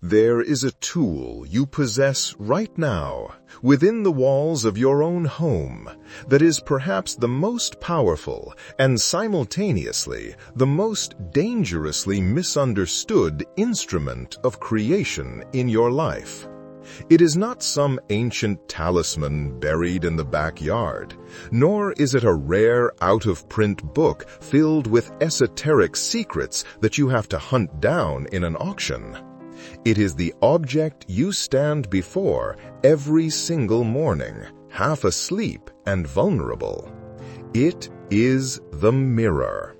There is a tool you possess right now, within the walls of your own home, that is perhaps the most powerful and simultaneously the most dangerously misunderstood instrument of creation in your life. It is not some ancient talisman buried in the backyard, nor is it a rare out-of-print book filled with esoteric secrets that you have to hunt down in an auction. It is the object you stand before every single morning, half asleep and vulnerable. It is the mirror.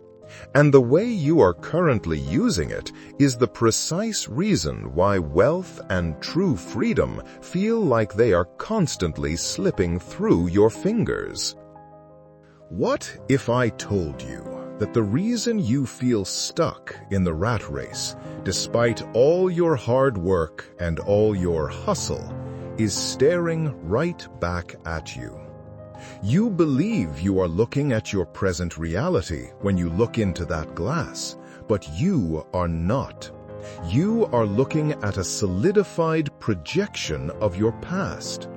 And the way you are currently using it is the precise reason why wealth and true freedom feel like they are constantly slipping through your fingers. What if I told you that the reason you feel stuck in the rat race, despite all your hard work and all your hustle, is staring right back at you? You believe you are looking at your present reality when you look into that glass, but you are not. You are looking at a solidified projection of your past.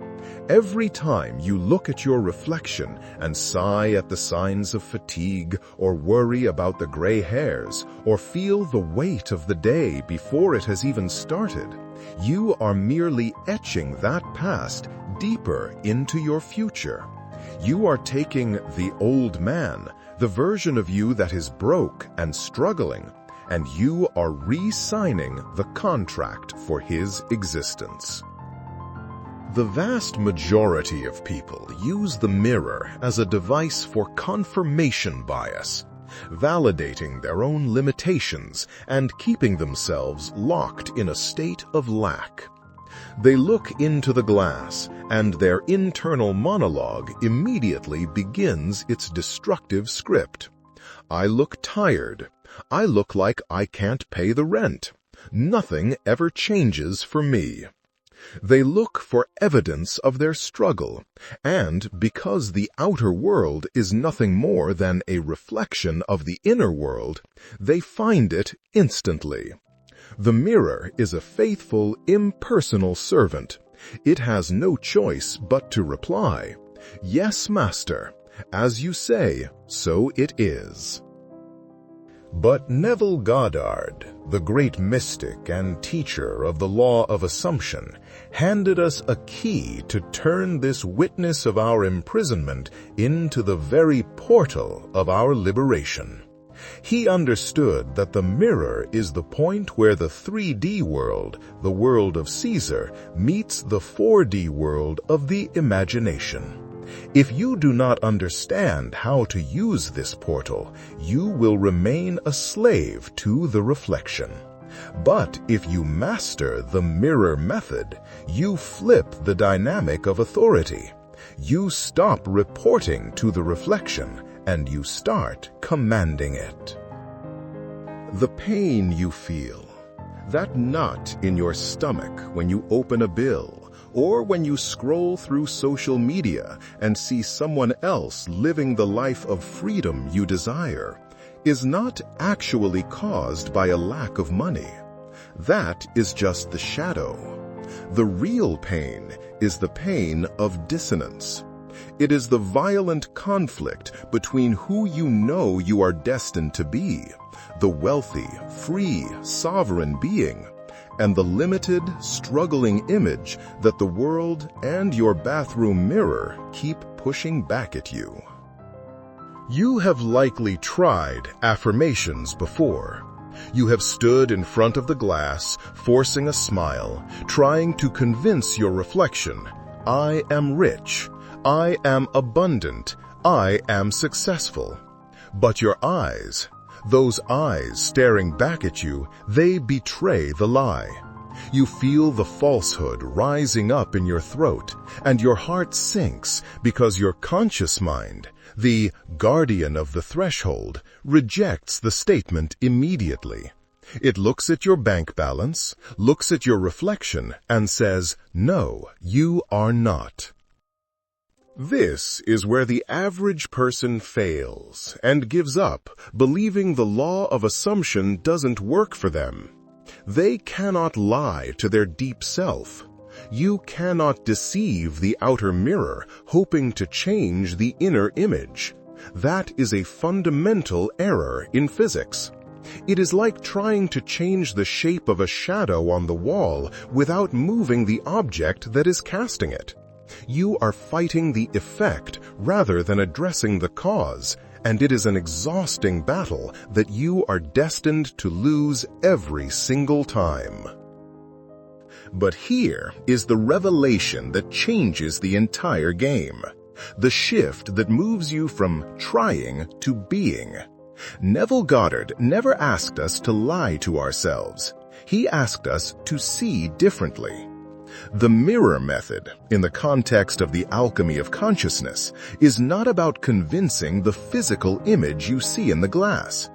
Every time you look at your reflection and sigh at the signs of fatigue, or worry about the gray hairs, or feel the weight of the day before it has even started, you are merely etching that past deeper into your future. You are taking the old man, the version of you that is broke and struggling, and you are re-signing the contract for his existence. The vast majority of people use the mirror as a device for confirmation bias, validating their own limitations and keeping themselves locked in a state of lack. They look into the glass, and their internal monologue immediately begins its destructive script. I look tired. I look like I can't pay the rent. Nothing ever changes for me. They look for evidence of their struggle, and because the outer world is nothing more than a reflection of the inner world, they find it instantly. The mirror is a faithful, impersonal servant. It has no choice but to reply, "Yes, Master. As you say, so it is." But Neville Goddard, the great mystic and teacher of the law of assumption, handed us a key to turn this witness of our imprisonment into the very portal of our liberation. He understood that the mirror is the point where the 3D world, the world of Caesar, meets the 4D world of the imagination. If you do not understand how to use this portal, you will remain a slave to the reflection. But if you master the mirror method, you flip the dynamic of authority. You stop reporting to the reflection, and you start commanding it. The pain you feel, that knot in your stomach when you open a bill, or when you scroll through social media and see someone else living the life of freedom you desire, is not actually caused by a lack of money. That is just the shadow. The real pain is the pain of dissonance. It is the violent conflict between who you know you are destined to be, the wealthy, free, sovereign being, and the limited, struggling image that the world and your bathroom mirror keep pushing back at you. You have likely tried affirmations before. You have stood in front of the glass, forcing a smile, trying to convince your reflection, "I am rich. I am abundant. I am successful." But your eyes, those eyes staring back at you, they betray the lie. You feel the falsehood rising up in your throat, and your heart sinks because your conscious mind, the guardian of the threshold, rejects the statement immediately. It looks at your bank balance, looks at your reflection, and says, "No, you are not." This is where the average person fails and gives up, believing the law of assumption doesn't work for them. They cannot lie to their deep self. You cannot deceive the outer mirror, hoping to change the inner image. That is a fundamental error in physics. It is like trying to change the shape of a shadow on the wall without moving the object that is casting it. You are fighting the effect rather than addressing the cause, and it is an exhausting battle that you are destined to lose every single time. But here is the revelation that changes the entire game. The shift that moves you from trying to being. Neville Goddard never asked us to lie to ourselves. He asked us to see differently. The mirror method, in the context of the alchemy of consciousness, is not about convincing the physical image you see in the glass.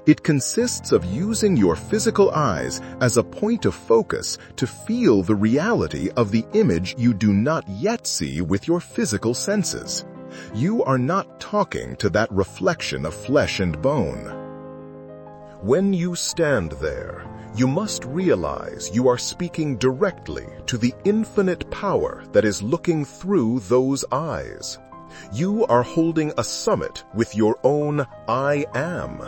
It consists of using your physical eyes as a point of focus to feel the reality of the image you do not yet see with your physical senses. You are not talking to that reflection of flesh and bone. When you stand there, you must realize you are speaking directly to the infinite power that is looking through those eyes. You are holding a summit with your own I am.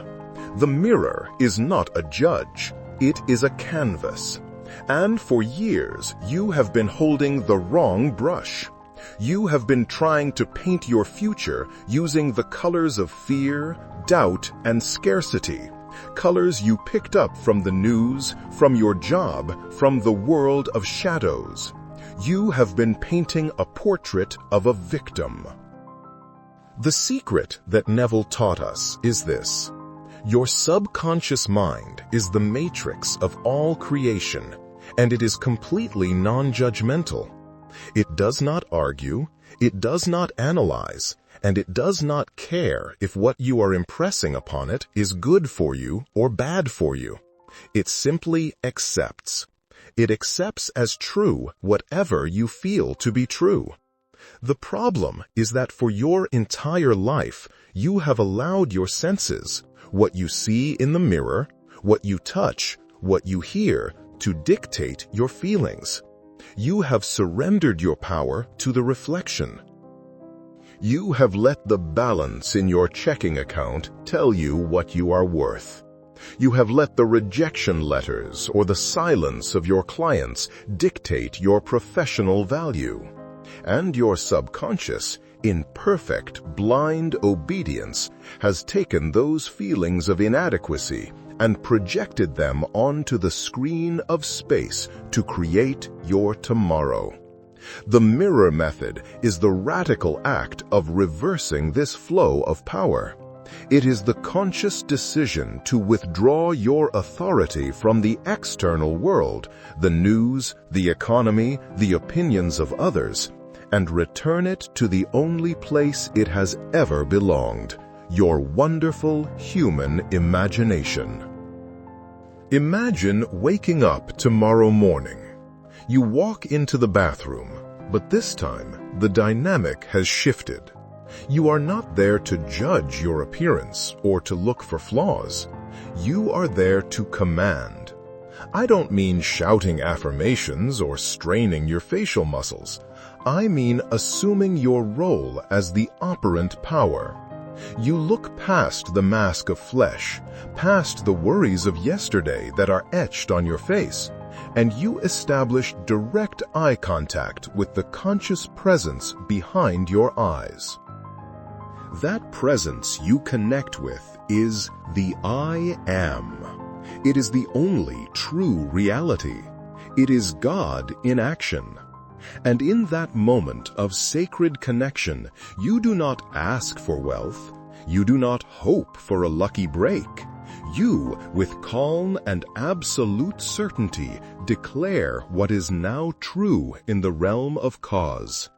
The mirror is not a judge, it is a canvas. And for years, you have been holding the wrong brush. You have been trying to paint your future using the colors of fear, doubt, and scarcity. Colors you picked up from the news, from your job, from the world of shadows. You have been painting a portrait of a victim. The secret that Neville taught us is this. Your subconscious mind is the matrix of all creation, and it is completely non-judgmental. It does not argue, it does not analyze, and it does not care if what you are impressing upon it is good for you or bad for you. It simply accepts. It accepts as true whatever you feel to be true. The problem is that for your entire life, you have allowed your senses, what you see in the mirror, what you touch, what you hear, to dictate your feelings. You have surrendered your power to the reflection. You have let the balance in your checking account tell you what you are worth. You have let the rejection letters or the silence of your clients dictate your professional value. And your subconscious, in perfect, blind obedience, has taken those feelings of inadequacy and projected them onto the screen of space to create your tomorrow. The mirror method is the radical act of reversing this flow of power. It is the conscious decision to withdraw your authority from the external world, the news, the economy, the opinions of others, and return it to the only place it has ever belonged, your wonderful human imagination. Imagine waking up tomorrow morning. You walk into the bathroom, but this time the dynamic has shifted. You are not there to judge your appearance or to look for flaws. You are there to command. I don't mean shouting affirmations or straining your facial muscles. I mean assuming your role as the operant power. You look past the mask of flesh, past the worries of yesterday that are etched on your face, and you establish direct eye contact with the conscious presence behind your eyes. That presence you connect with is the I am. It is the only true reality. It is God in action. And in that moment of sacred connection, you do not ask for wealth. You do not hope for a lucky break. You, with calm and absolute certainty, declare what is now true in the realm of cause.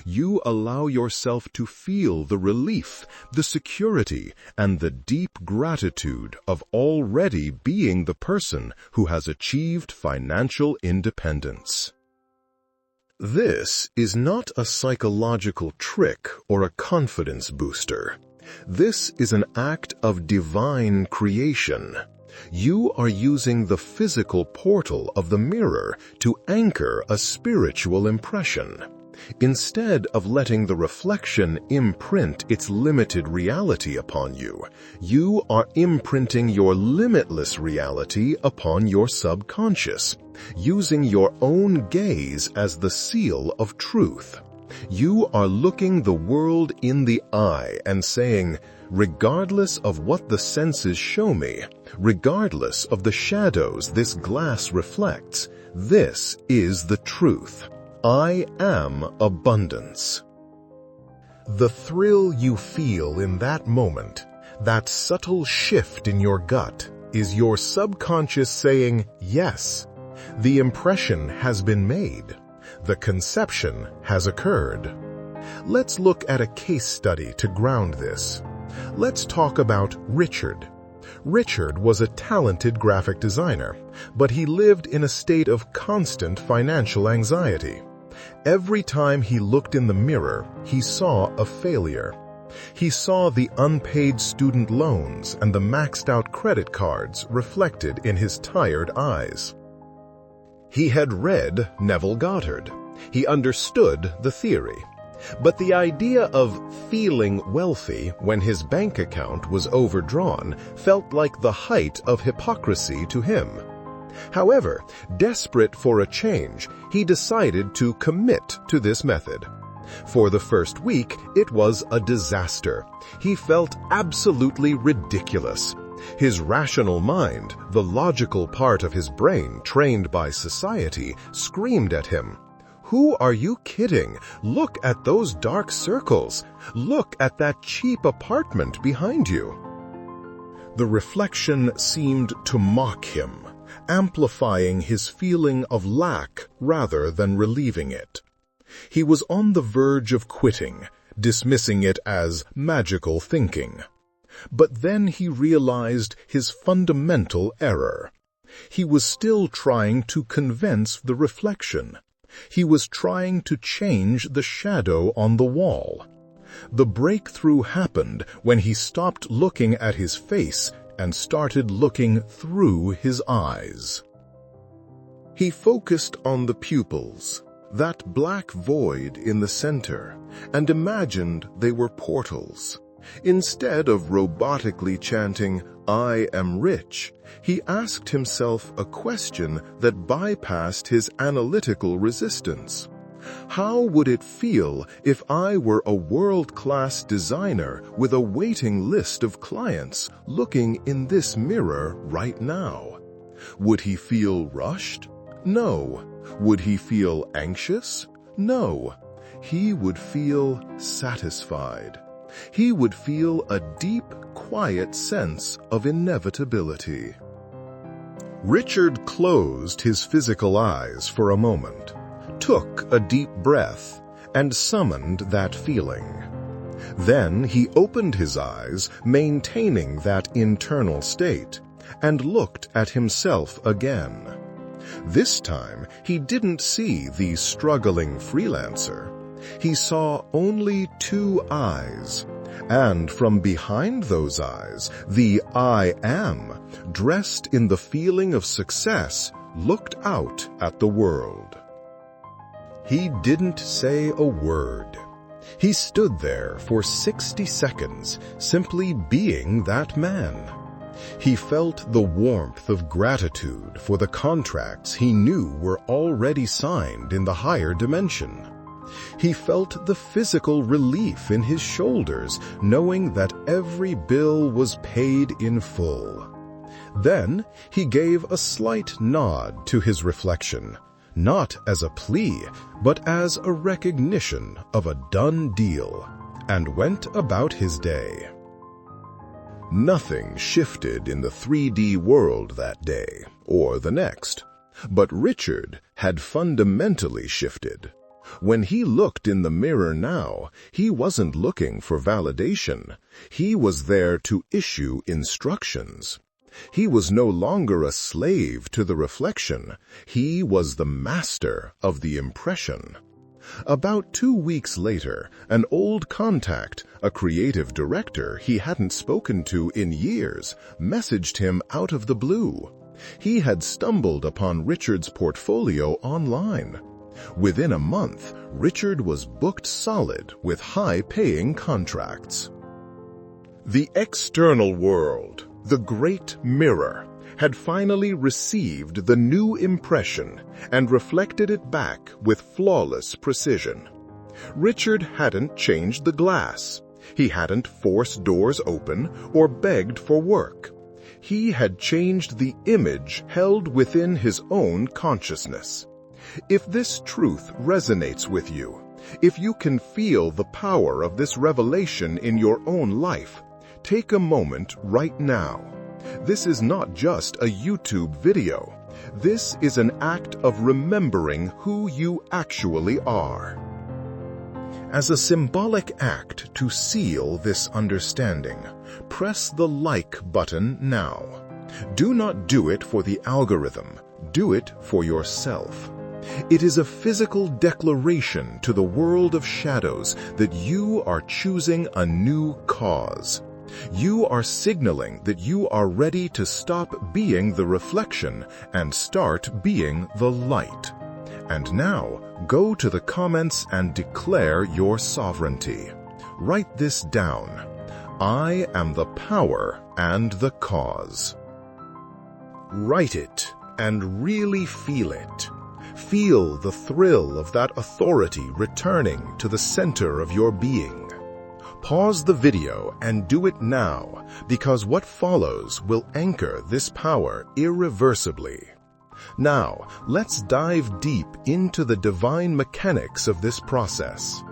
You allow yourself to feel the relief, the security, and the deep gratitude of already being the person who has achieved financial independence. This is not a psychological trick or a confidence booster. This is an act of divine creation. You are using the physical portal of the mirror to anchor a spiritual impression. Instead of letting the reflection imprint its limited reality upon you, you are imprinting your limitless reality upon your subconscious, using your own gaze as the seal of truth. You are looking the world in the eye and saying, regardless of what the senses show me, regardless of the shadows this glass reflects, this is the truth. I am abundance. The thrill you feel in that moment, that subtle shift in your gut, is your subconscious saying, yes, the impression has been made. The conception has occurred. Let's look at a case study to ground this. Let's talk about Richard. Richard was a talented graphic designer, but he lived in a state of constant financial anxiety. Every time he looked in the mirror, he saw a failure. He saw the unpaid student loans and the maxed-out credit cards reflected in his tired eyes. He had read Neville Goddard. He understood the theory. But the idea of feeling wealthy when his bank account was overdrawn felt like the height of hypocrisy to him. However, desperate for a change, he decided to commit to this method. For the first week, it was a disaster. He felt absolutely ridiculous. His rational mind, the logical part of his brain trained by society, screamed at him, "Who are you kidding? Look at those dark circles. Look at that cheap apartment behind you." The reflection seemed to mock him, amplifying his feeling of lack rather than relieving it. He was on the verge of quitting, dismissing it as magical thinking. But then he realized his fundamental error. He was still trying to convince the reflection. He was trying to change the shadow on the wall. The breakthrough happened when he stopped looking at his face and started looking through his eyes. He focused on the pupils, that black void in the center, and imagined they were portals. Instead of robotically chanting, "I am rich," he asked himself a question that bypassed his analytical resistance. How would it feel if I were a world-class designer with a waiting list of clients looking in this mirror right now? Would he feel rushed? No. Would he feel anxious? No. He would feel satisfied. He would feel a deep, quiet sense of inevitability. Richard closed his physical eyes for a moment, took a deep breath, and summoned that feeling. Then he opened his eyes, maintaining that internal state, and looked at himself again. This time, he didn't see the struggling freelancer. He saw only two eyes, and from behind those eyes, the I am, dressed in the feeling of success, looked out at the world. He didn't say a word. He stood there for 60 seconds, simply being that man. He felt the warmth of gratitude for the contracts he knew were already signed in the higher dimension. He felt the physical relief in his shoulders, knowing that every bill was paid in full. Then he gave a slight nod to his reflection, not as a plea, but as a recognition of a done deal, and went about his day. Nothing shifted in the 3D world that day, or the next, but Richard had fundamentally shifted. When he looked in the mirror now, he wasn't looking for validation. He was there to issue instructions. He was no longer a slave to the reflection. He was the master of the impression. About 2 weeks later, an old contact, a creative director he hadn't spoken to in years, messaged him out of the blue. He had stumbled upon Richard's portfolio online. Within a month, Richard was booked solid with high-paying contracts. The external world, the great mirror, had finally received the new impression and reflected it back with flawless precision. Richard hadn't changed the glass. He hadn't forced doors open or begged for work. He had changed the image held within his own consciousness. If this truth resonates with you, if you can feel the power of this revelation in your own life, take a moment right now. This is not just a YouTube video. This is an act of remembering who you actually are. As a symbolic act to seal this understanding, press the like button now. Do not do it for the algorithm. Do it for yourself. It is a physical declaration to the world of shadows that you are choosing a new cause. You are signaling that you are ready to stop being the reflection and start being the light. And now, go to the comments and declare your sovereignty. Write this down. I am the power and the cause. Write it and really feel it. Feel the thrill of that authority returning to the center of your being. Pause the video and do it now, because what follows will anchor this power irreversibly. Now, let's dive deep into the divine mechanics of this process.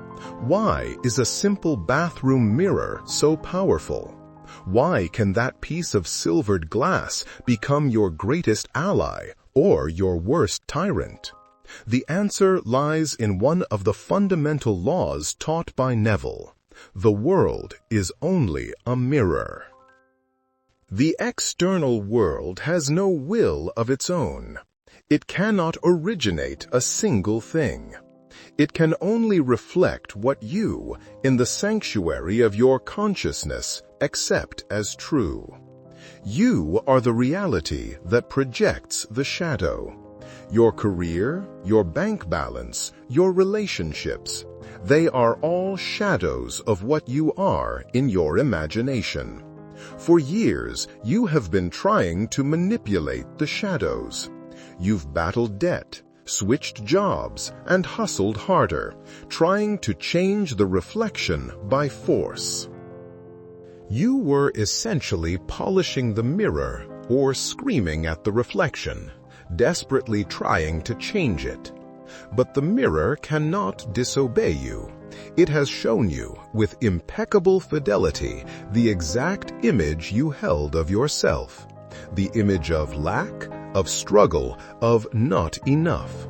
Why is a simple bathroom mirror so powerful? Why can that piece of silvered glass become your greatest ally or your worst tyrant? The answer lies in one of the fundamental laws taught by Neville. The world is only a mirror. The external world has no will of its own. It cannot originate a single thing. It can only reflect what you, in the sanctuary of your consciousness, accept as true. You are the reality that projects the shadow. Your career, your bank balance, your relationships, they are all shadows of what you are in your imagination. For years, you have been trying to manipulate the shadows. You've battled debt, switched jobs, and hustled harder, trying to change the reflection by force. You were essentially polishing the mirror or screaming at the reflection, desperately trying to change it. But the mirror cannot disobey you. It has shown you, with impeccable fidelity, the exact image you held of yourself. The image of lack, of struggle, of not enough.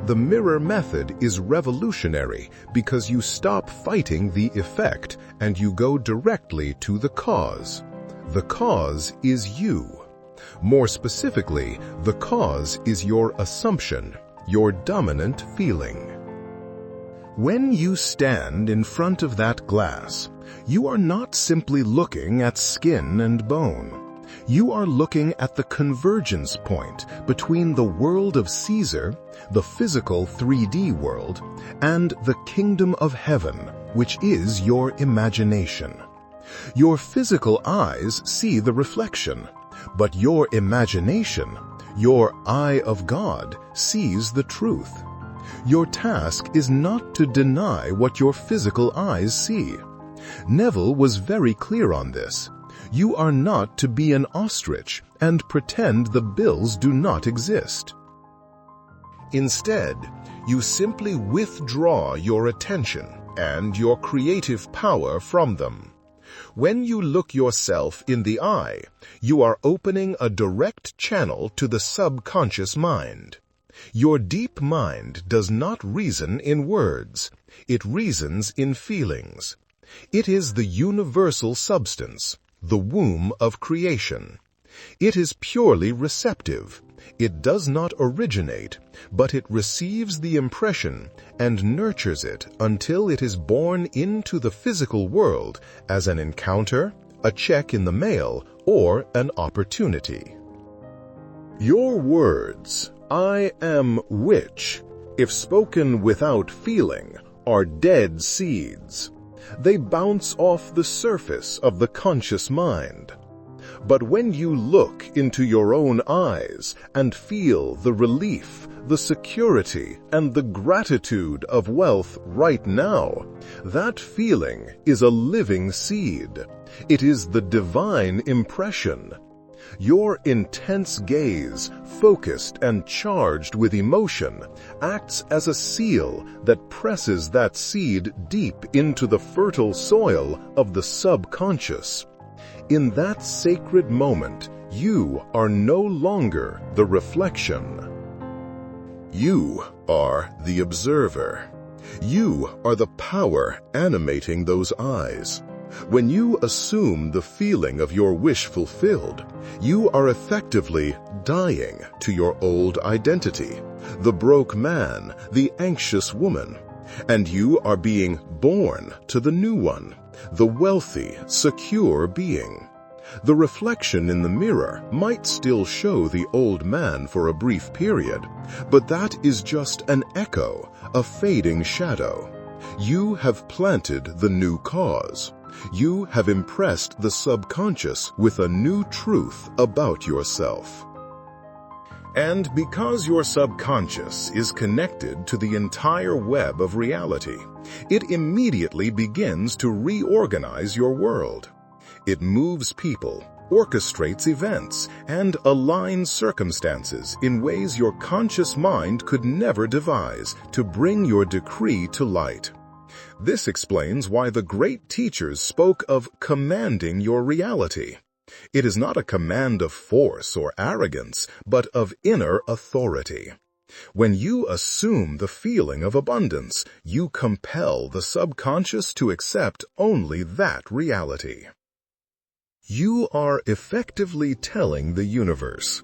The mirror method is revolutionary because you stop fighting the effect and you go directly to the cause. The cause is you. More specifically, the cause is your assumption, your dominant feeling. When you stand in front of that glass, you are not simply looking at skin and bone. You are looking at the convergence point between the world of Caesar, the physical 3D world, and the kingdom of heaven, which is your imagination. Your physical eyes see the reflection, but your imagination, your eye of God, sees the truth. Your task is not to deny what your physical eyes see. Neville was very clear on this. You are not to be an ostrich and pretend the bills do not exist. Instead, you simply withdraw your attention and your creative power from them. When you look yourself in the eye, you are opening a direct channel to the subconscious mind. Your deep mind does not reason in words. It reasons in feelings. It is the universal substance, the womb of creation. It is purely receptive. It does not originate, but it receives the impression and nurtures it until it is born into the physical world as an encounter, a check in the mail, or an opportunity. Your words, "I am which," if spoken without feeling, are dead seeds. They bounce off the surface of the conscious mind. But when you look into your own eyes and feel the relief, the security, and the gratitude of wealth right now, that feeling is a living seed. It is the divine impression. Your intense gaze, focused and charged with emotion, acts as a seal that presses that seed deep into the fertile soil of the subconscious. In that sacred moment, you are no longer the reflection. You are the observer. You are the power animating those eyes. When you assume the feeling of your wish fulfilled, you are effectively dying to your old identity, the broke man, the anxious woman, and you are being born to the new one, the wealthy, secure being. The reflection in the mirror might still show the old man for a brief period, but that is just an echo, a fading shadow. You have planted the new cause. You have impressed the subconscious with a new truth about yourself. And because your subconscious is connected to the entire web of reality, it immediately begins to reorganize your world. It moves people, orchestrates events, and aligns circumstances in ways your conscious mind could never devise to bring your decree to light. This explains why the great teachers spoke of commanding your reality. It is not a command of force or arrogance, but of inner authority. When you assume the feeling of abundance, you compel the subconscious to accept only that reality. You are effectively telling the universe,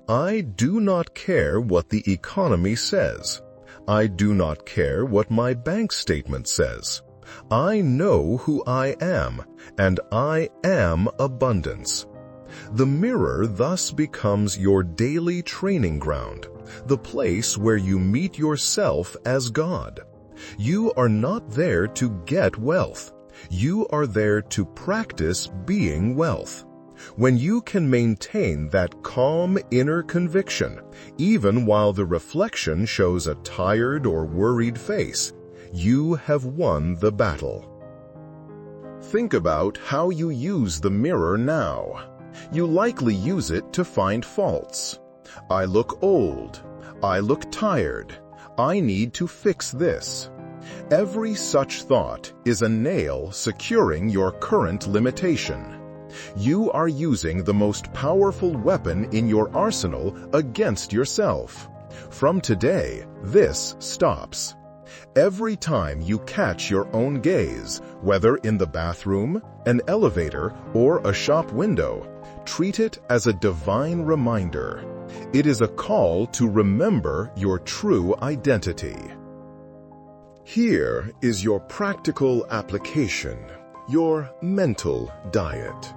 "I do not care what the economy says. I do not care what my bank statement says. I know who I am, and I am abundance." The mirror thus becomes your daily training ground, the place where you meet yourself as God. You are not there to get wealth. You are there to practice being wealth. When you can maintain that calm inner conviction, even while the reflection shows a tired or worried face, you have won the battle. Think about how you use the mirror now. You likely use it to find faults. I look old. I look tired. I need to fix this. Every such thought is a nail securing your current limitation. You are using the most powerful weapon in your arsenal against yourself. From today, this stops. Every time you catch your own gaze, whether in the bathroom, an elevator, or a shop window, treat it as a divine reminder. It is a call to remember your true identity. Here is your practical application, your mental diet.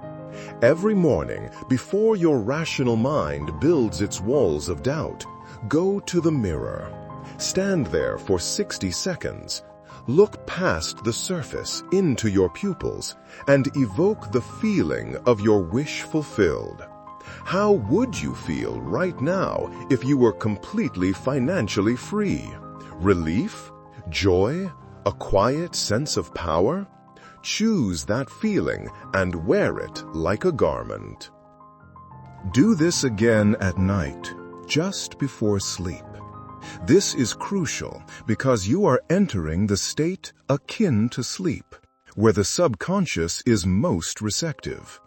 Every morning, before your rational mind builds its walls of doubt, go to the mirror. Stand there for 60 seconds. Look past the surface into your pupils and evoke the feeling of your wish fulfilled. How would you feel right now if you were completely financially free? Relief? Joy? A quiet sense of power? Choose that feeling and wear it like a garment. Do this again at night, just before sleep. This is crucial because you are entering the state akin to sleep, where the subconscious is most receptive.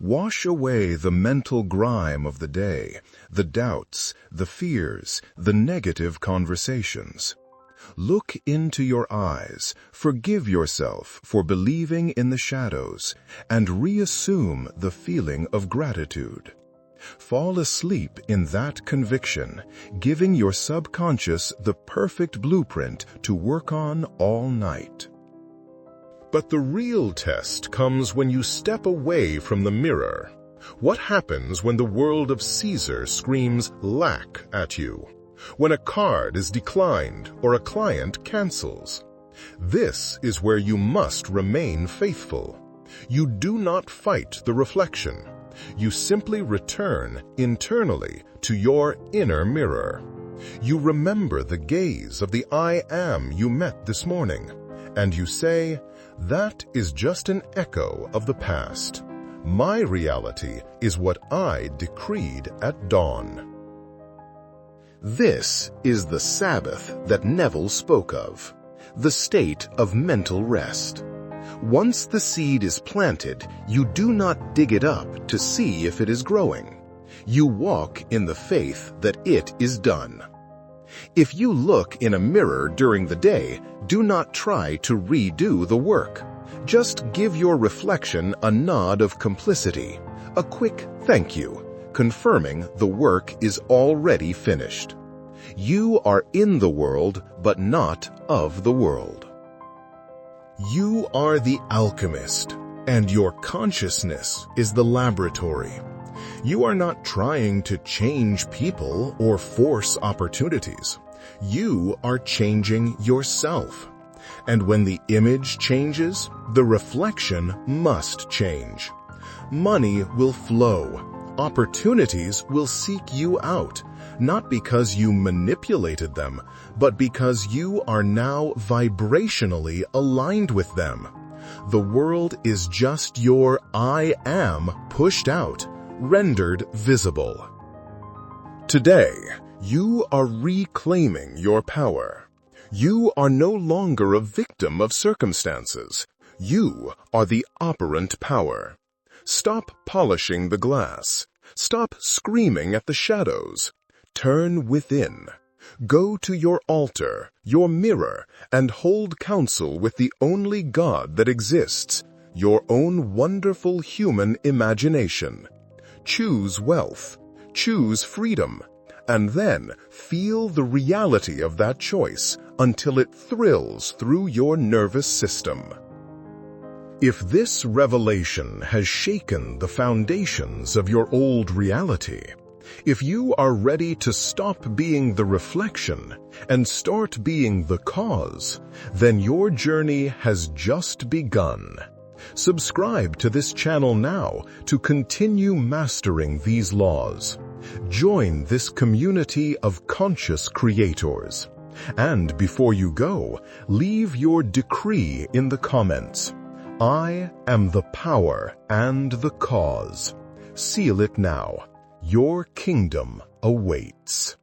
Wash away the mental grime of the day, the doubts, the fears, the negative conversations. Look into your eyes, forgive yourself for believing in the shadows, and reassume the feeling of gratitude. Fall asleep in that conviction, giving your subconscious the perfect blueprint to work on all night. But the real test comes when you step away from the mirror. What happens when the world of Caesar screams lack at you? When a card is declined or a client cancels? This is where you must remain faithful. You do not fight the reflection. You simply return internally to your inner mirror. You remember the gaze of the I am you met this morning, and you say, "That is just an echo of the past. My reality is what I decreed at dawn." This is the Sabbath that Neville spoke of, the state of mental rest. Once the seed is planted, you do not dig it up to see if it is growing. You walk in the faith that it is done. If you look in a mirror during the day, do not try to redo the work. Just give your reflection a nod of complicity, a quick thank you, confirming the work is already finished. You are in the world, but not of the world. You are the alchemist, and your consciousness is the laboratory. You are not trying to change people or force opportunities. You are changing yourself. And when the image changes, the reflection must change. Money will flow. Opportunities will seek you out, not because you manipulated them, but because you are now vibrationally aligned with them. The world is just your I am pushed out, rendered visible. Today, you are reclaiming your power. You are no longer a victim of circumstances. You are the operant power. Stop polishing the glass. Stop screaming at the shadows. Turn within. Go to your altar, your mirror, and hold counsel with the only God that exists, your own wonderful human imagination. Choose wealth. Choose freedom. And then feel the reality of that choice until it thrills through your nervous system. If this revelation has shaken the foundations of your old reality, if you are ready to stop being the reflection and start being the cause, then your journey has just begun. Subscribe to this channel now to continue mastering these laws. Join this community of conscious creators. And before you go, leave your decree in the comments. I am the power and the cause. Seal it now. Your kingdom awaits.